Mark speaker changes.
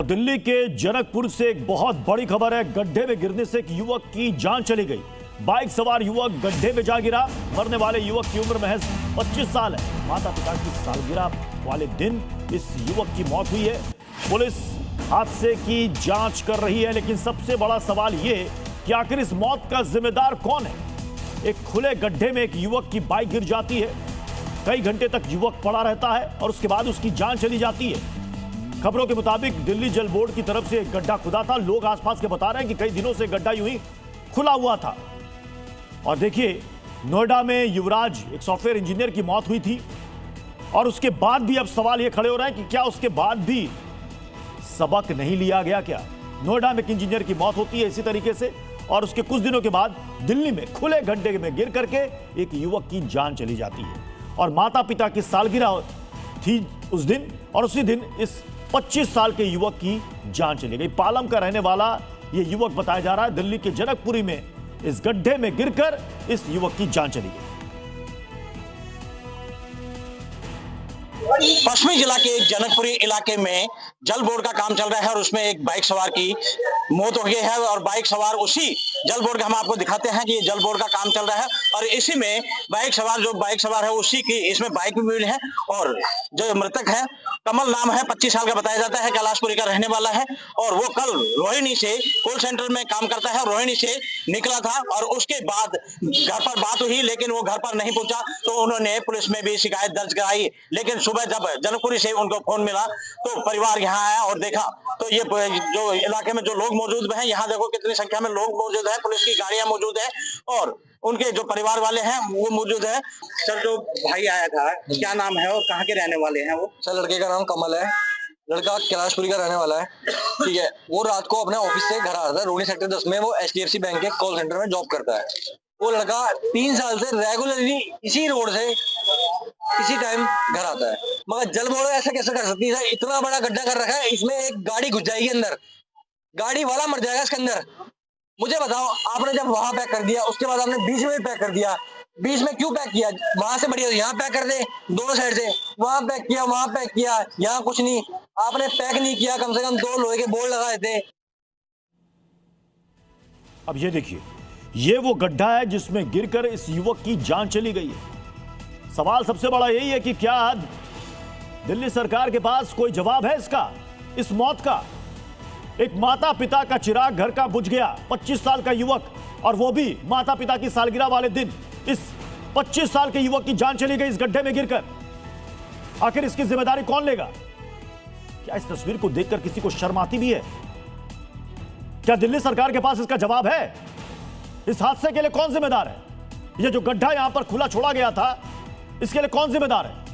Speaker 1: दिल्ली के जनकपुर से एक बहुत बड़ी खबर है। गड्ढे में गिरने से एक युवक की जान चली गई। बाइक सवार युवक गड्ढे में जा गिरा। मरने वाले युवक की उम्र महज 25 साल है। माता पिता की सालगिरह वाले दिन इस युवक की मौत हुई है। पुलिस हादसे की जांच कर रही है, लेकिन सबसे बड़ा सवाल यह कि आखिर इस मौत का जिम्मेदार कौन है। एक खुले गड्ढे में एक युवक की बाइक गिर जाती है। कई घंटे तक युवक पड़ा रहता है और उसके बाद उसकी जान चली जाती है। खबरों के मुताबिक दिल्ली जल बोर्ड की तरफ से एक गड्ढा खुदा था। लोग आसपास के बता रहे हैं कि कई दिनों से गड्ढा यूं ही खुला हुआ था। और देखिए, नोएडा में युवराज एक सॉफ्टवेयर इंजीनियर की मौत हुई थी और उसके बाद भी अब सवाल यह खड़े हो रहे हैं कि क्या उसके बाद भी सबक नहीं लिया गया। क्या नोएडा में एक इंजीनियर की मौत होती है इसी तरीके से और उसके कुछ दिनों के बाद दिल्ली में खुले गड्ढे में गिर करके एक युवक की जान चली जाती है। और माता पिता की सालगिरह थी उस दिन और उसी दिन इस 25 साल के युवक की जान चली गई। पालम का रहने वाला यह युवक बताया जा रहा है। दिल्ली के जनकपुरी में इस गड्ढे में गिरकर इस युवक की जान चली गई।
Speaker 2: पश्चिमी जिला के एक जनकपुरी इलाके में जल बोर्ड का काम चल रहा है और उसमें एक बाइक सवार की मौत हो गई है। और बाइक सवार उसी जल बोर्ड का हम आपको दिखाते हैं कि ये जल बोर्ड का काम चल रहा है और इसी में बाइक सवार है उसी की इसमें बाइक भी मिली है। और जो मृतक है कमल नाम है, 25 साल का बताया जाता है, कैलाशपुरी का रहने वाला है। और वो कल रोहिणी से कॉल सेंटर में काम करता है, रोहिणी से निकला था और उसके बाद घर पर बात हुई, लेकिन वो घर पर नहीं पहुंचा तो उन्होंने पुलिस में भी शिकायत दर्ज कराई। लेकिन सुबह जब जनकपुरी से उनको फोन मिला तो परिवार यहाँ आया और देखा तो ये जो इलाके में जो लोग मौजूद हैं, यहाँ देखो कितनी संख्या में लोग मौजूद है, पुलिस की गाड़ियां मौजूद है और उनके जो परिवार वाले हैं वो मौजूद है। सर, जो भाई आया था क्या नाम है और कहाँ के रहने वाले हैं वो?
Speaker 3: सर, लड़के का नाम कमल है, लड़का कैलाशपुरी का रहने वाला है। ठीक है, वो रात को अपने ऑफिस से घर आ रहा था। रोहिणी सेक्टर 10 में वो HDFC बैंक के कॉल सेंटर में जॉब करता है। वो लड़का 3 साल से रेगुलरली इसी रोड से इसी टाइम घर आता है। मगर जल बोर्ड ऐसा कैसे कर सकती है? इतना बड़ा गड्ढा कर रखा है, इसमें एक गाड़ी घुस जाएगी अंदर, गाड़ी वाला मर जाएगा इसके अंदर। मुझे बताओ, आपने जब वहां पैक कर दिया उसके बाद आपने बीच में भी पैक कर दिया, बीच में क्यों पैक किया? वहां से बढ़िया यहाँ पैक कर दे, दोनों साइड से, वहां पैक किया, वहां पैक किया, यहाँ कुछ नहीं, आपने पैक नहीं किया। कम से कम 2 लोहे के बोर्ड लगा देते।
Speaker 1: अब ये देखिए, ये वो गड्ढा है जिसमें गिरकर इस युवक की जान चली गई है। सवाल सबसे बड़ा यही है कि क्या दिल्ली सरकार के पास कोई जवाब है इस मौत का। एक माता पिता का चिराग घर का बुझ गया, 25 साल का युवक, और वो भी माता पिता की सालगिरह वाले दिन इस 25 साल के युवक की जान चली गई इस गड्ढे में गिरकर। आखिर इसकी जिम्मेदारी कौन लेगा? क्या इस तस्वीर को देखकर किसी को शर्म आती भी है? क्या दिल्ली सरकार के पास इसका जवाब है? इस हादसे के लिए कौन जिम्मेदार है? ये जो गड्ढा यहां पर खुला छोड़ा गया था, इसके लिए कौन जिम्मेदार है?